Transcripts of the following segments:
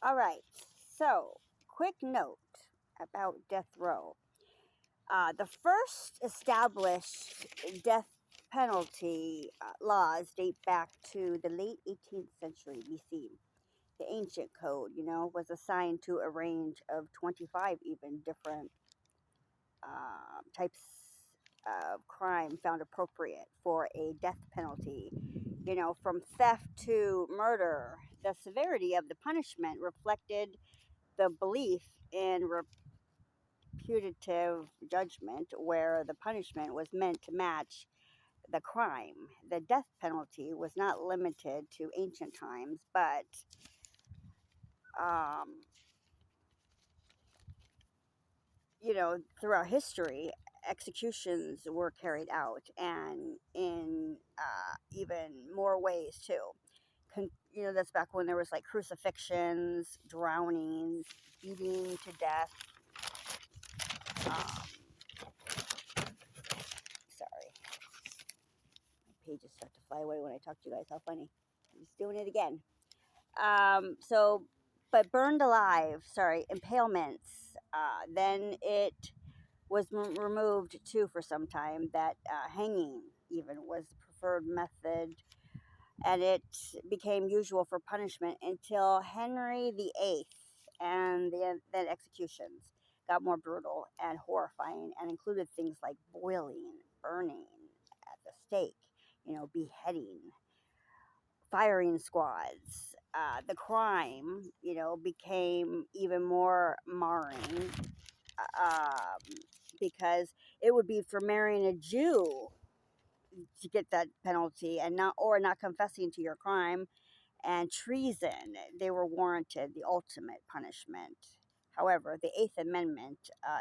All right. So, quick note about death row. The first established death penalty laws date back to the late 18th century BC. The ancient code, was assigned to a range of 25 even different types of crime found appropriate for a death penalty. From theft to murder, the severity of the punishment reflected the belief in reputative judgment, where the punishment was meant to match the crime. The death penalty was not limited to ancient times, but um, throughout history, executions were carried out, and in even more ways too. That's back when there was like crucifixions, drownings, beating to death. Um, Sorry, my pages start to fly away when I talk to you guys. How funny! I'm just doing it again. So, but burned alive. Sorry, impalements. Then it was removed too for some time. That hanging even was the preferred method, and it became usual for punishment until Henry VIII, and then executions got more brutal and horrifying, and included things like boiling, burning at the stake, beheading, firing squads. The crime, became even more marring, because it would be for marrying a Jew to get that penalty, and not confessing to your crime, and treason. They were warranted the ultimate punishment. However, the Eighth Amendment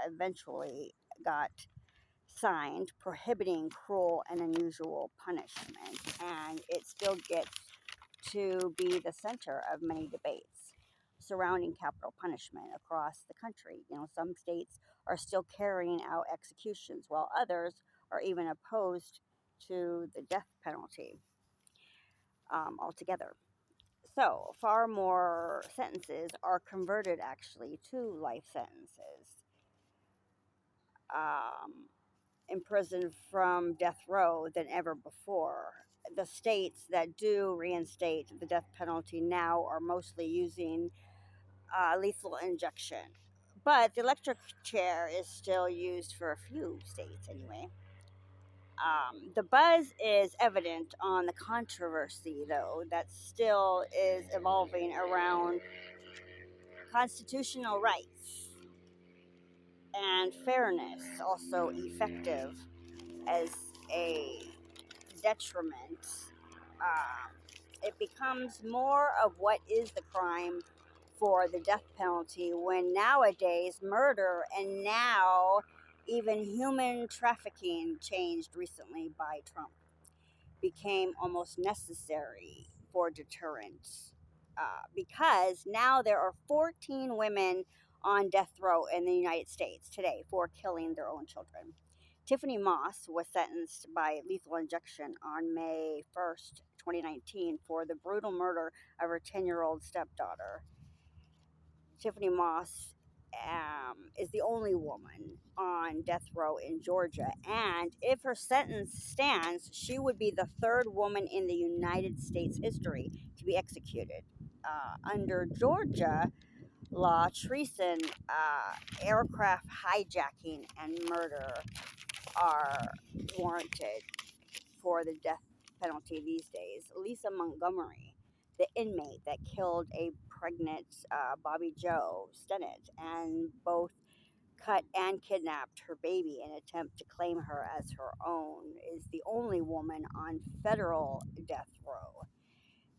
eventually got signed, prohibiting cruel and unusual punishment, and it still gets to be the center of many debates surrounding capital punishment across the country. Some states are still carrying out executions, while others are even opposed to the death penalty altogether. So, far more sentences are converted actually to life sentences. Um, Imprisoned from death row than ever before. The states that do reinstate the death penalty now are mostly using lethal injection. But the electric chair is still used for a few states anyway. The buzz is evident on the controversy, though, that still is evolving around constitutional rights and fairness, also effective as a detriment. It becomes more of what is the crime for the death penalty, when nowadays murder, and now even human trafficking, changed recently by Trump, became almost necessary for deterrence, because now there are 14 women on death row in the United States today for killing their own children. Tiffany Moss was sentenced by lethal injection on May 1st, 2019, for the brutal murder of her 10-year-old stepdaughter. Tiffany Moss is the only woman on death row in Georgia, and if her sentence stands, she would be the third woman in the United States history to be executed. Under Georgia law, treason, aircraft hijacking, and murder are warranted for the death penalty these days. Lisa Montgomery, the inmate that killed a pregnant Bobby Joe Stennett, and both cut and kidnapped her baby in an attempt to claim her as her own, is the only woman on federal death row.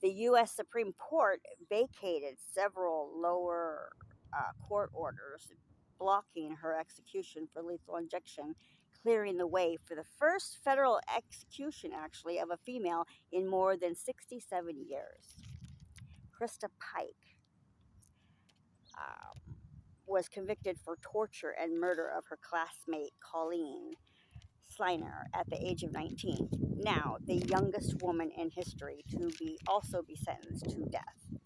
The U.S. Supreme Court vacated several lower court orders blocking her execution for lethal injection, clearing the way for the first federal execution, actually, of a female in more than 67 years. Krista Pike was convicted for torture and murder of her classmate Colleen Sliner at the age of 19. Now, the youngest woman in history to also be sentenced to death.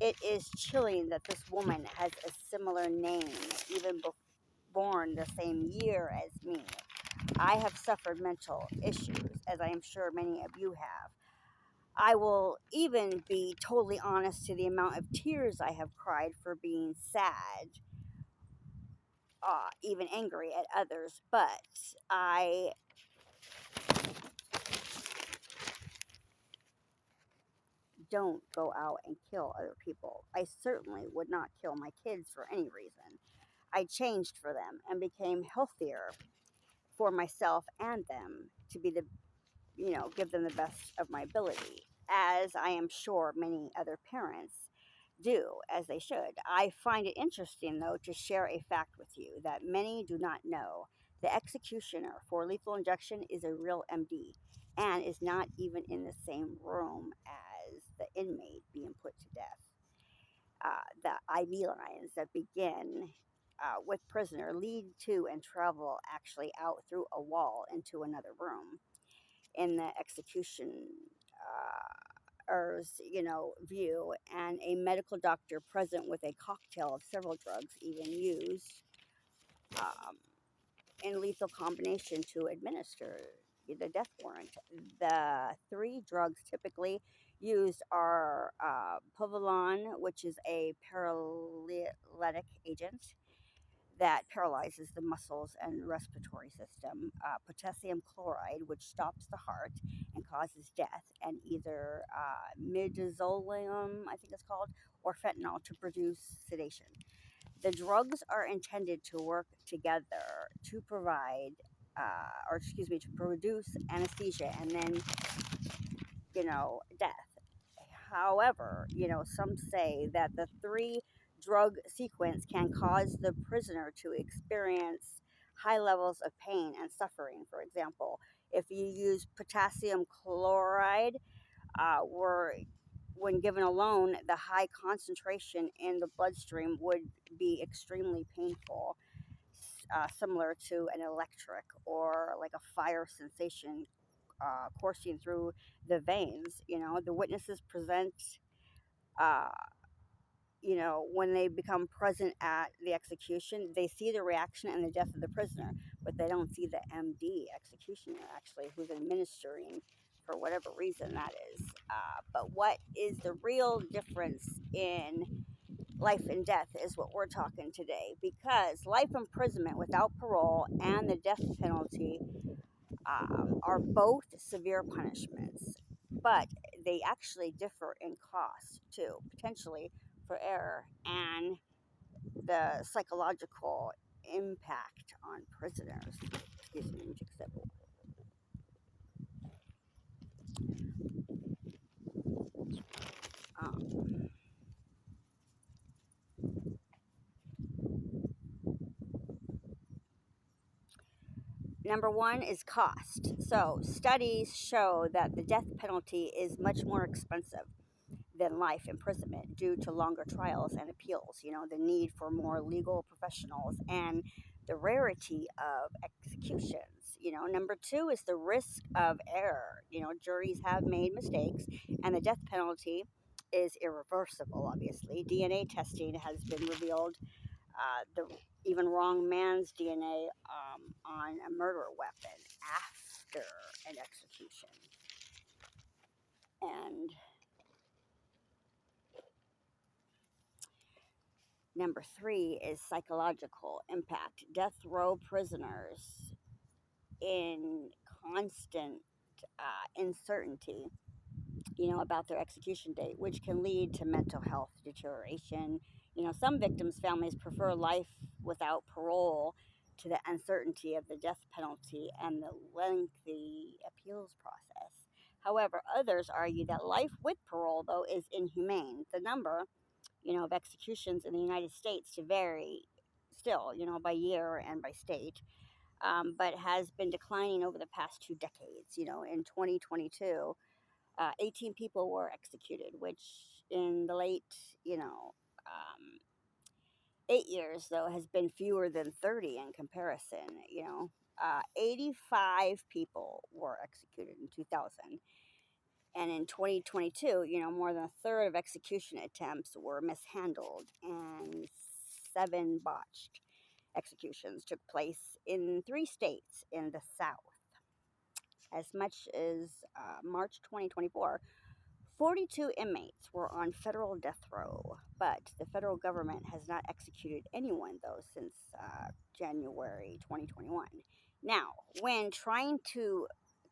It is chilling that this woman has a similar name, even born the same year as me. I have suffered mental issues, as I am sure many of you have. I will even be totally honest to the amount of tears I have cried for being sad, even angry at others, but I don't go out and kill other people. I certainly would not kill my kids for any reason. I changed for them and became healthier for myself and them to be give them the best of my ability, as I am sure many other parents do, as they should. I find it interesting, though, to share a fact with you that many do not know. The executioner for lethal injection is a real MD and is not even in the same room as the inmate being put to death. The IV lines that begin with prisoner lead to and travel actually out through a wall into another room. In the execution view, and a medical doctor present with a cocktail of several drugs, even used um, in lethal combination to administer the death warrant. The three drugs typically used are povilone, which is a paralytic agent that paralyzes the muscles and respiratory system, potassium chloride, which stops the heart and causes death, and either midazolam, I think it's called, or fentanyl to produce sedation. The drugs are intended to work together to to produce anesthesia and then, death. However, some say that the three drug sequence can cause the prisoner to experience high levels of pain and suffering. For example, if you use potassium chloride, where when given alone, the high concentration in the bloodstream would be extremely painful, similar to an electric or like a fire sensation coursing through the veins. The witnesses present, uh, when they become present at the execution, they see the reaction and the death of the prisoner, but they don't see the MD executioner actually who's administering for whatever reason that is. But what is the real difference in life and death is what we're talking today, because life imprisonment without parole and the death penalty are both severe punishments, but they actually differ in cost too, potentially for error and the psychological impact on prisoners. Excuse me, let me take a sip. Um, Number one is cost. So, studies show that the death penalty is much more expensive than life imprisonment due to longer trials and appeals, the need for more legal professionals and the rarity of executions. Number two is the risk of error. Juries have made mistakes, and the death penalty is irreversible, obviously. DNA testing has been revealed the even wrong man's DNA on a murder weapon after an execution. And number three is psychological impact. Death row prisoners in constant uncertainty, about their execution date, which can lead to mental health deterioration. Some victims' families prefer life without parole to the uncertainty of the death penalty and the lengthy appeals process. However, others argue that life with parole, though, is inhumane. The number, of executions in the United States to vary still, by year and by state, but has been declining over the past 2 decades. In 2022, 18 people were executed, which in the late, um, 8 years, though, has been fewer than 30 in comparison. 85 people were executed in 2000. And in 2022, more than a third of execution attempts were mishandled, and 7 botched executions took place in 3 states in the South. As much as March 2024, 42 inmates were on federal death row, but the federal government has not executed anyone, though, since January 2021. Now, when trying to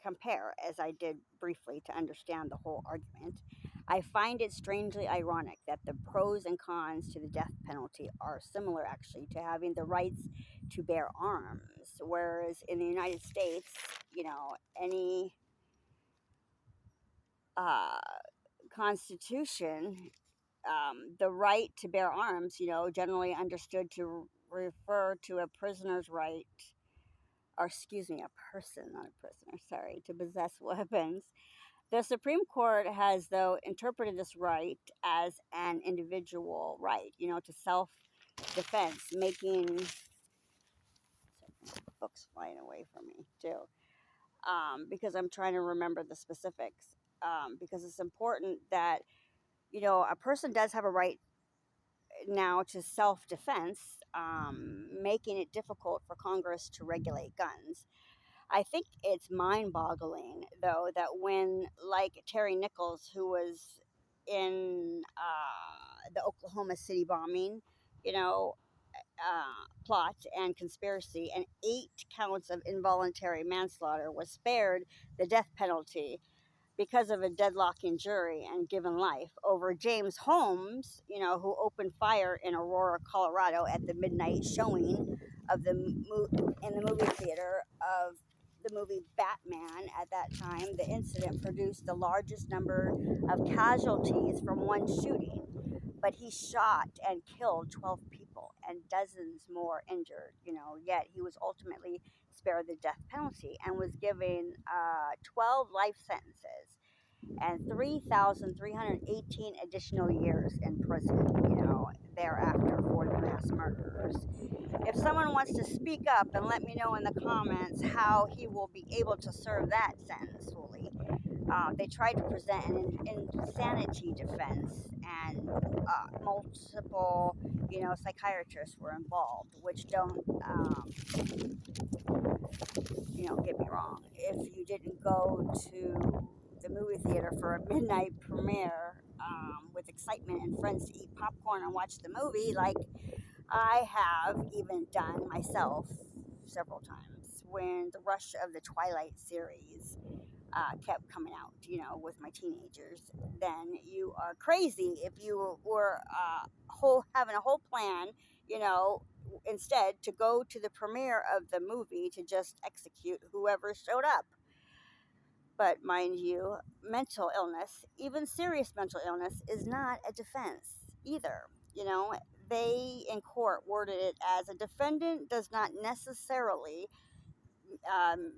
compare, as I did briefly to understand the whole argument, I find it strangely ironic that the pros and cons to the death penalty are similar, actually, to having the rights to bear arms. Whereas in the United States, any uh, constitution, the right to bear arms, generally understood to refer to a prisoner's right, or excuse me, a person, not a prisoner, sorry, to possess weapons. The Supreme Court has, though, interpreted this right as an individual right, to self defense, making books flying away from me, too, because I'm trying to remember the specifics, because it's important that, a person does have a right now to self defense, making it difficult for Congress to regulate guns. I think it's mind boggling, though, that when, like Terry Nichols, who was in the Oklahoma City bombing, you know, plot and conspiracy, and 8 counts of involuntary manslaughter, was spared the death penalty because of a deadlocking jury and given life over James Holmes, who opened fire in Aurora, Colorado at the midnight showing of in the movie theater of the movie Batman. At that time, the incident produced the largest number of casualties from one shooting, but he shot and killed 12 people and dozens more injured, yet he was ultimately spared the death penalty and was given 12 life sentences and 3,318 additional years in prison, thereafter for the mass murderers. If someone wants to speak up and let me know in the comments how he will be able to serve that sentence fully. They tried to present an insanity defense, and multiple, psychiatrists were involved, which don't, get me wrong. If you didn't go to the movie theater for a midnight premiere with excitement and friends to eat popcorn and watch the movie, like I have even done myself several times when the rush of the Twilight series kept coming out, with my teenagers, then you are crazy if you were having a whole plan, instead to go to the premiere of the movie to just execute whoever showed up. But mind you, mental illness, even serious mental illness, is not a defense either. They in court worded it as a defendant does not necessarily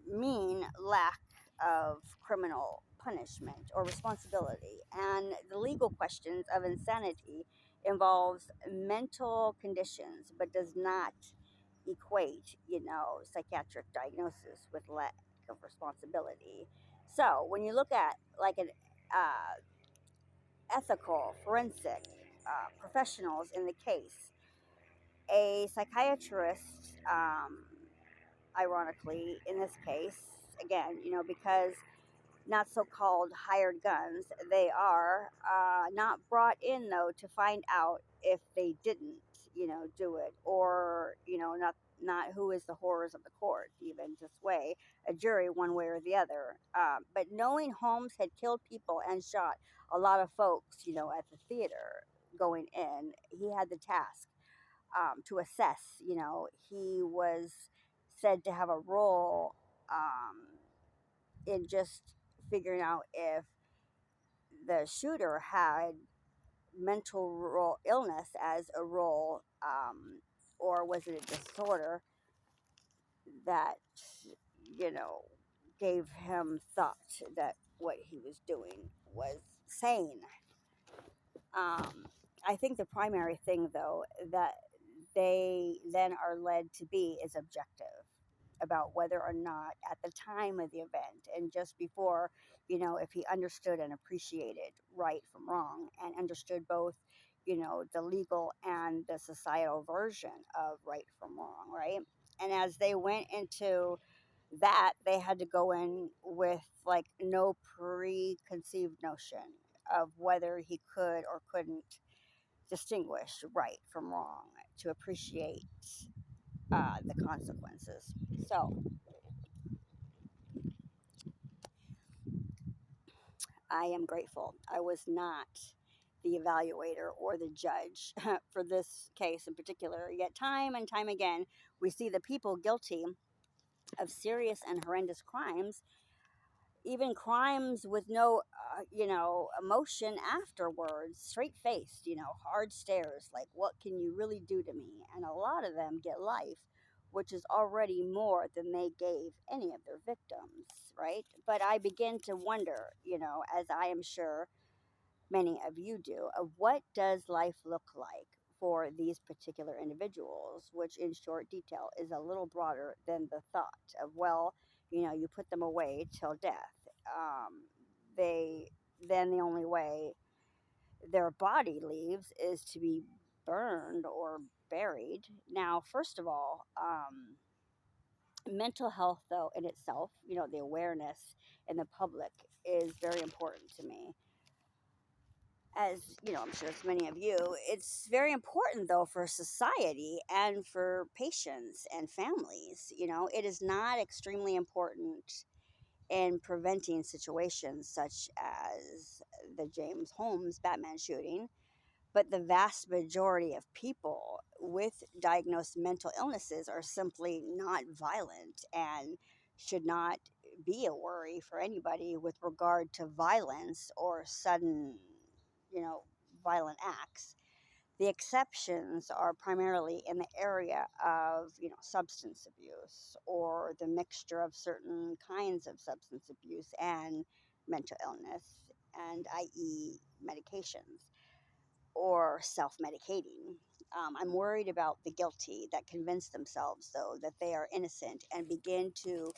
mean lack of criminal punishment or responsibility. And the legal questions of insanity involves mental conditions, but does not equate, psychiatric diagnosis with lack of responsibility. So when you look at like an ethical, forensic professionals in the case, a psychiatrist, ironically, in this case, again, because not so called hired guns, they are not brought in, though, to find out if they didn't, do it, or, not who is the horrors of the court, even to sway a jury one way or the other. But knowing Holmes had killed people and shot a lot of folks, at the theater going in, he had the task to assess. He was said to have a role in just figuring out if the shooter had mental illness as a role, or was it a disorder that, you know, gave him thought that what he was doing was sane. I think the primary thing, though, that they then are led to be is objective. about whether or not at the time of the event and just before, if he understood and appreciated right from wrong and understood both, the legal and the societal version of right from wrong, right? And as they went into that, they had to go in with like no preconceived notion of whether he could or couldn't distinguish right from wrong to appreciate the consequences. So I am grateful I was not the evaluator or the judge for this case in particular. Yet, time and time again, we see the people guilty of serious and horrendous crimes, even crimes with no, emotion afterwards, straight faced, hard stares, like, what can you really do to me? And a lot of them get life, which is already more than they gave any of their victims, right? But I begin to wonder, as I am sure many of you do, of what does life look like for these particular individuals, which in short detail is a little broader than the thought of, well, you put them away till death. They then the only way their body leaves is to be burned or buried. Now, first of all, mental health, though, in itself, the awareness in the public is very important to me. As I'm sure it's many of you, it's very important though for society and for patients and families. It is not extremely important in preventing situations such as the James Holmes Batman shooting, but the vast majority of people with diagnosed mental illnesses are simply not violent and should not be a worry for anybody with regard to violence or sudden, you know, violent acts. The exceptions are primarily in the area of, substance abuse or the mixture of certain kinds of substance abuse and mental illness, and i.e., medications or self medicating. I'm worried about the guilty that convince themselves, though, that they are innocent and begin to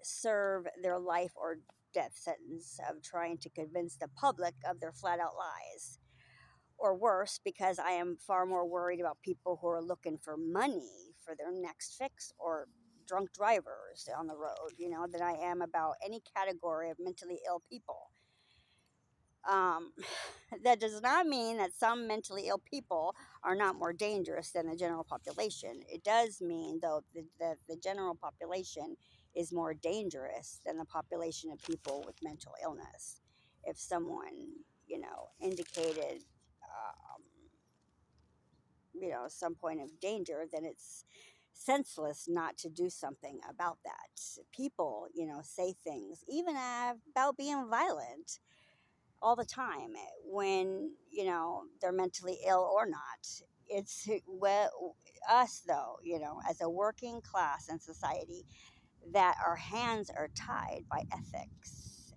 serve their life or death sentence of trying to convince the public of their flat out lies. Or worse, because I am far more worried about people who are looking for money for their next fix or drunk drivers on the road, than I am about any category of mentally ill people. Um, that does not mean that some mentally ill people are not more dangerous than the general population. It does mean, though, that the general population is more dangerous than the population of people with mental illness. If someone, indicated, some point of danger, then it's senseless not to do something about that. People, say things, even about being violent all the time when they're mentally ill or not. It's well, us though, as a working class in society, that our hands are tied by ethics,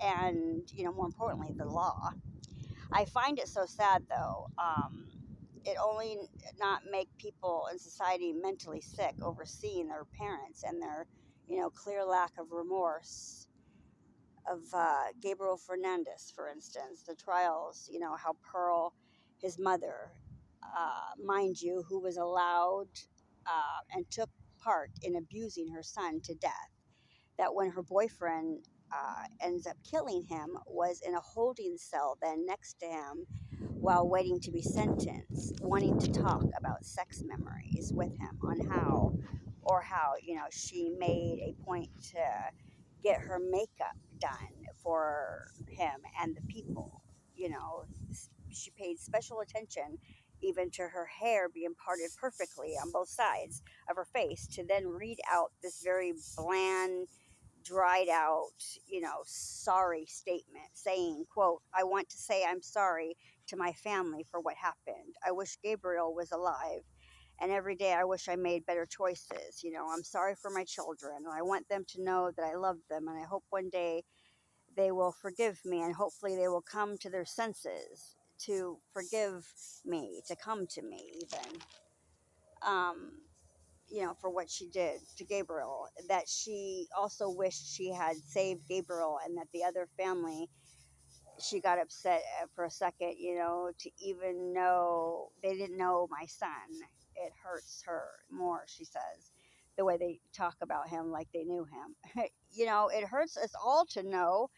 and more importantly, the law. I find it so sad though. It only not make people in society mentally sick over seeing their parents and their clear lack of remorse of Gabriel Fernandez, for instance, the trials, how Pearl, his mother, mind you, who was allowed and took part in abusing her son to death, that when her boyfriend ends up killing him, was in a holding cell then next to him while waiting to be sentenced, wanting to talk about sex memories with him on how, she made a point to get her makeup done for him and the people. You know, she paid special attention even to her hair being parted perfectly on both sides of her face to then read out this very bland, dried out, sorry statement saying, quote, "I want to say I'm sorry to my family for what happened. I wish Gabriel was alive. And every day I wish I made better choices. I'm sorry for my children. And I want them to know that I love them. And I hope one day they will forgive me. And hopefully they will come to their senses to forgive me, to come to me even." Um, for what she did to Gabriel, that she also wished she had saved Gabriel, and that the other family, she got upset for a second, to even know they didn't know my son. It hurts her more, she says, the way they talk about him like they knew him. It hurts us all to know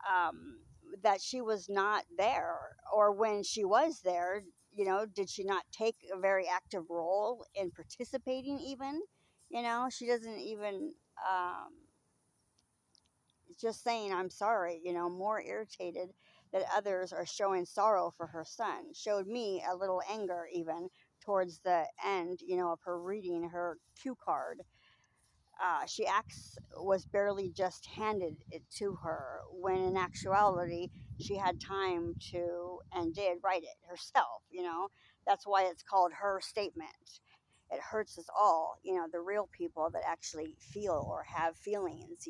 um, that she was not there, or when she was there, did she not take a very active role in participating even? She doesn't even just saying I'm sorry, more irritated that others are showing sorrow for her son. Showed me a little anger even towards the end, of her reading her cue card. She acts was barely just handed it to her, when in actuality she had time to and did write it herself. That's why it's called her statement. It hurts us all, the real people that actually feel or have feelings,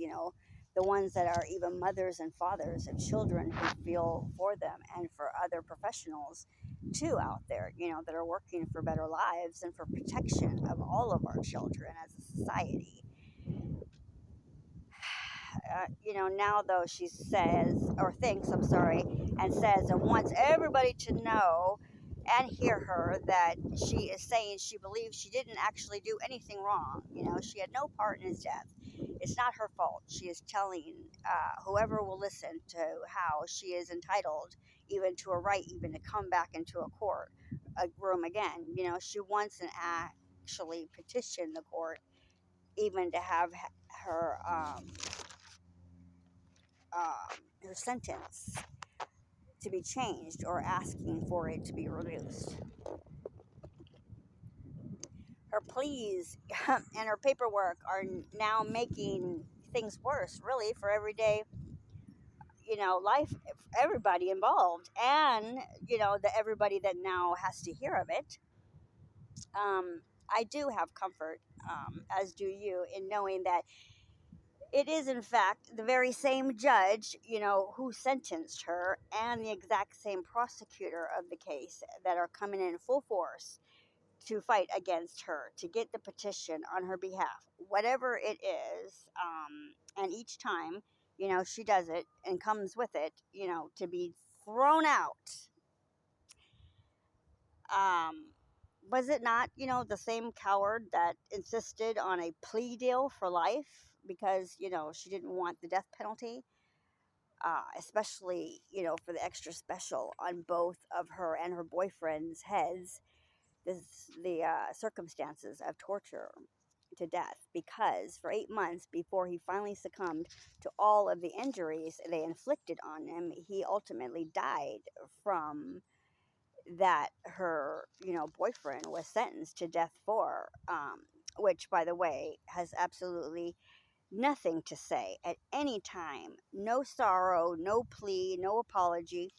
the ones that are even mothers and fathers of children who feel for them, and for other professionals too out there, that are working for better lives and for protection of all of our children as a society. Now though, she says, or thinks, I'm sorry, and says and wants everybody to know and hear her, that she is saying she believes she didn't actually do anything wrong. She had no part in his death. It's not her fault. She is telling whoever will listen to how she is entitled even to a right even to come back into a court a room again. She wants an actually petition the court even to have her her sentence to be changed, or asking for it to be reduced. Her pleas and her paperwork are now making things worse, really, for everyday, life, everybody involved, and, the everybody that now has to hear of it. I do have comfort, as do you, in knowing that it is, in fact, the very same judge, who sentenced her, and the exact same prosecutor of the case that are coming in full force to fight against her, to get the petition on her behalf, whatever it is. And each time, she does it and comes with it, to be thrown out. Um, was it not, the same coward that insisted on a plea deal for life because, she didn't want the death penalty? Especially, for the extra special on both of her and her boyfriend's heads, the circumstances of torture to death, because for 8 months before he finally succumbed to all of the injuries they inflicted on him, he ultimately died from that her, boyfriend was sentenced to death for, which, by the way, has absolutely nothing to say at any time. No sorrow, no plea, no apology,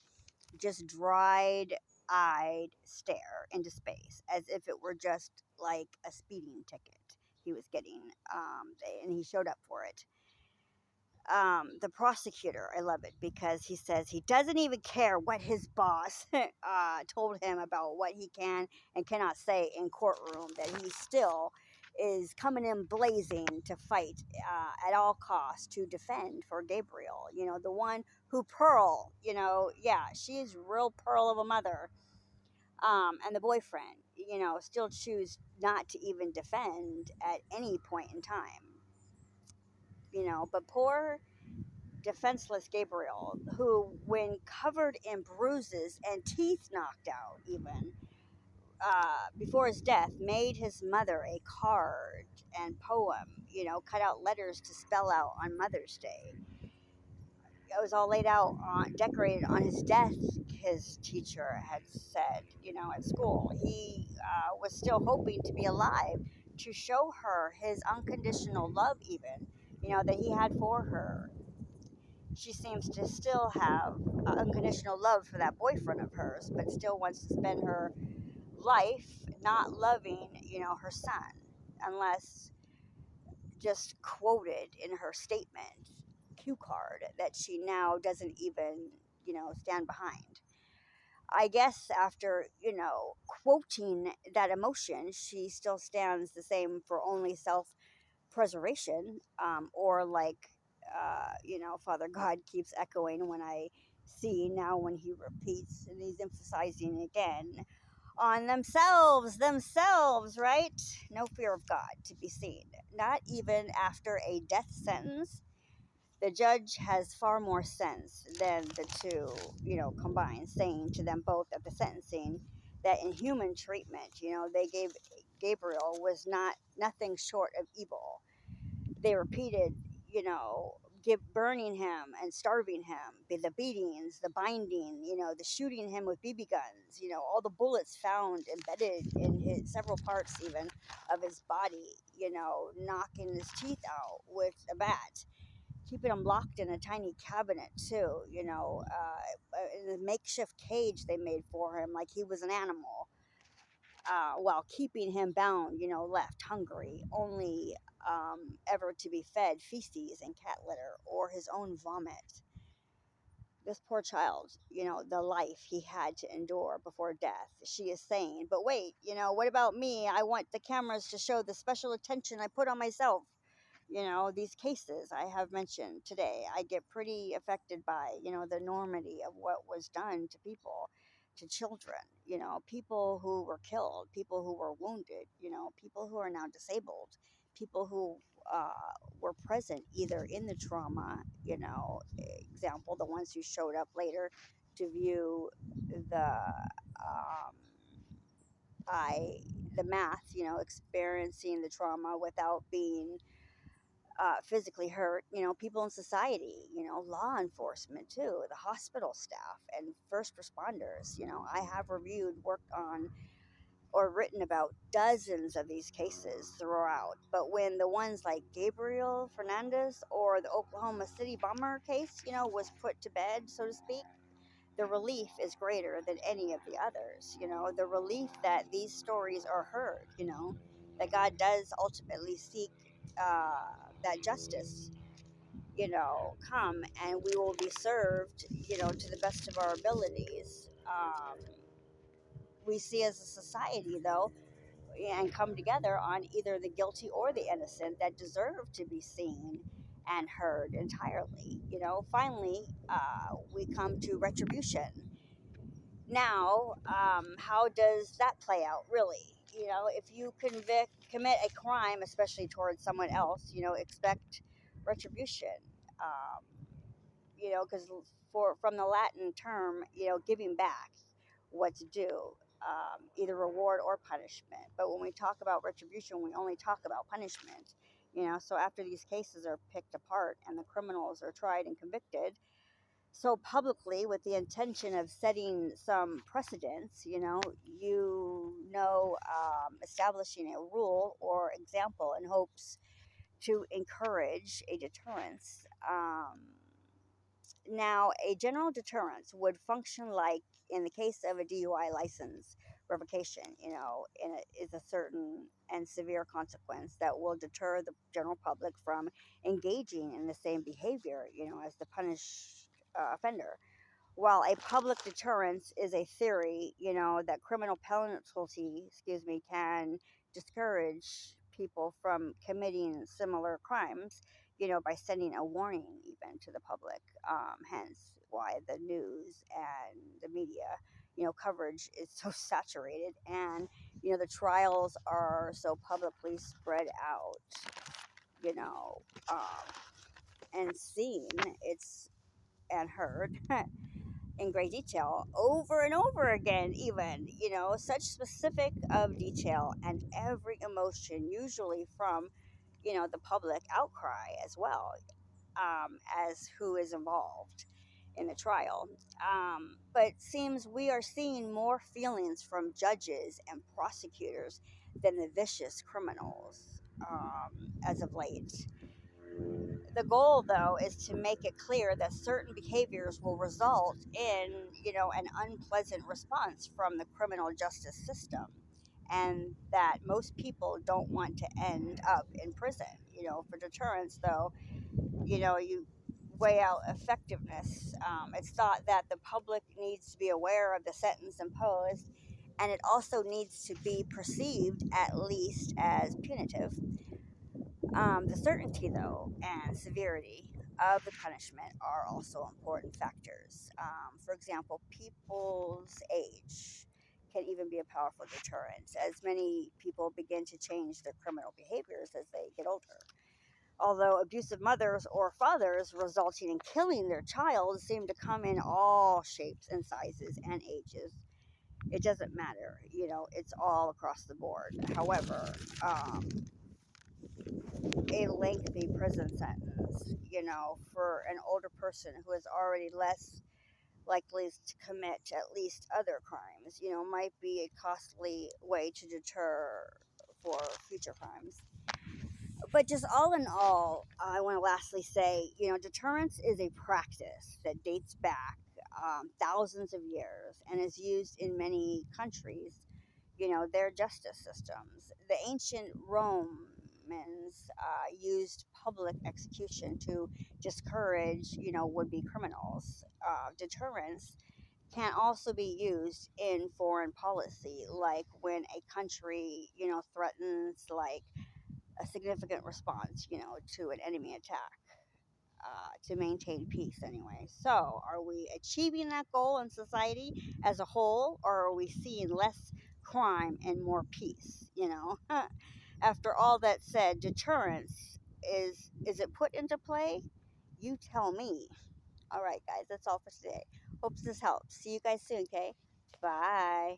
just dried eyed stare into space, as if it were just like a speeding ticket he was getting, and he showed up for it. The prosecutor, I love it, because he says he doesn't even care what his boss told him about what he can and cannot say in courtroom, that he still is coming in blazing to fight at all costs to defend for Gabriel, the one who Pearl, yeah, she's real pearl of a mother, and the boyfriend, still choose not to even defend at any point in time, but poor defenseless Gabriel, who, when covered in bruises and teeth knocked out, even before his death, made his mother a card and poem, cut out letters to spell out on Mother's Day. It was all laid out, decorated on his desk, his teacher had said, at school. He was still hoping to be alive to show her his unconditional love, even, that he had for her. She seems to still have unconditional love for that boyfriend of hers, but still wants to spend her life not loving, her son, unless just quoted in her statement, cue card, that she now doesn't even, stand behind. I guess after, quoting that emotion, she still stands the same for only self preservation, or like, Father God keeps echoing when I see now when he repeats and he's emphasizing again on themselves, right? No fear of God to be seen. Not even after a death sentence. The judge has far more sense than the two, combined, saying to them both at the sentencing that inhuman treatment, they gave Gabriel was nothing short of evil. They repeated, burning him and starving him, the beatings, the binding, the shooting him with BB guns, all the bullets found embedded in his several parts even of his body, knocking his teeth out with a bat, keeping him locked in a tiny cabinet too, in a makeshift cage they made for him like he was an animal, while keeping him bound, left hungry, only ever to be fed feces and cat litter or his own vomit. This poor child, the life he had to endure before death. She is saying, but wait, what about me? I want the cameras to show the special attention I put on myself. These cases I have mentioned today, I get pretty affected by, the enormity of what was done to people, to children, people who were killed, people who were wounded, people who are now disabled, people who were present either in the trauma, example, the ones who showed up later to view the, I, the math, experiencing the trauma without being physically hurt, people in society, law enforcement too, the hospital staff and first responders. I have reviewed, worked on, or written about dozens of these cases throughout. But when the ones like Gabriel Fernandez or the Oklahoma City bomber case, was put to bed, so to speak, the relief is greater than any of the others. The relief that these stories are heard, that God does ultimately seek that justice, come, and we will be served, to the best of our abilities. We see as a society, though, and come together on either the guilty or the innocent that deserve to be seen and heard entirely. Finally, we come to retribution. Now, how does that play out, really? If you commit a crime, especially towards someone else, expect retribution. Um, because from the Latin term, giving back what's due, either reward or punishment. But when we talk about retribution, we only talk about punishment. So after these cases are picked apart and the criminals are tried and convicted, so publicly with the intention of setting some precedents, establishing a rule or example in hopes to encourage a deterrence. Now, a general deterrence would function like in the case of a DUI license revocation, is a certain and severe consequence that will deter the general public from engaging in the same behavior, as the punished offender. While a public deterrence is a theory, that criminal penalty, can discourage people from committing similar crimes, by sending a warning even to the public. Hence why the news and the media, coverage is so saturated, and, the trials are so publicly spread out, you know, um, and seen, it's and heard in great detail over and over again, even, such specific of detail and every emotion, usually from, the public outcry as well, as who is involved in the trial. But it seems we are seeing more feelings from judges and prosecutors than the vicious criminals, as of late. The goal, though, is to make it clear that certain behaviors will result in, an unpleasant response from the criminal justice system, and that most people don't want to end up in prison. For deterrence, though, you weigh out effectiveness. It's thought that the public needs to be aware of the sentence imposed, and it also needs to be perceived at least as punitive. The certainty, though, and severity of the punishment are also important factors. For example, people's age can even be a powerful deterrent, as many people begin to change their criminal behaviors as they get older. Although abusive mothers or fathers resulting in killing their child seem to come in all shapes and sizes and ages, it doesn't matter. It's all across the board. However, a lengthy prison sentence, for an older person who is already less likely to commit at least other crimes, might be a costly way to deter for future crimes. But just all in all, I want to lastly say, deterrence is a practice that dates back thousands of years and is used in many countries, their justice systems. The ancient Romans used public execution to discourage, would be criminals. Deterrence can also be used in foreign policy, like when a country, threatens, like, a significant response, to an enemy attack, to maintain peace anyway. So, are we achieving that goal in society as a whole, or are we seeing less crime and more peace? After all that said, deterrence is it put into play? You tell me. All right, guys, that's all for today. Hope this helps. See you guys soon. Okay, bye.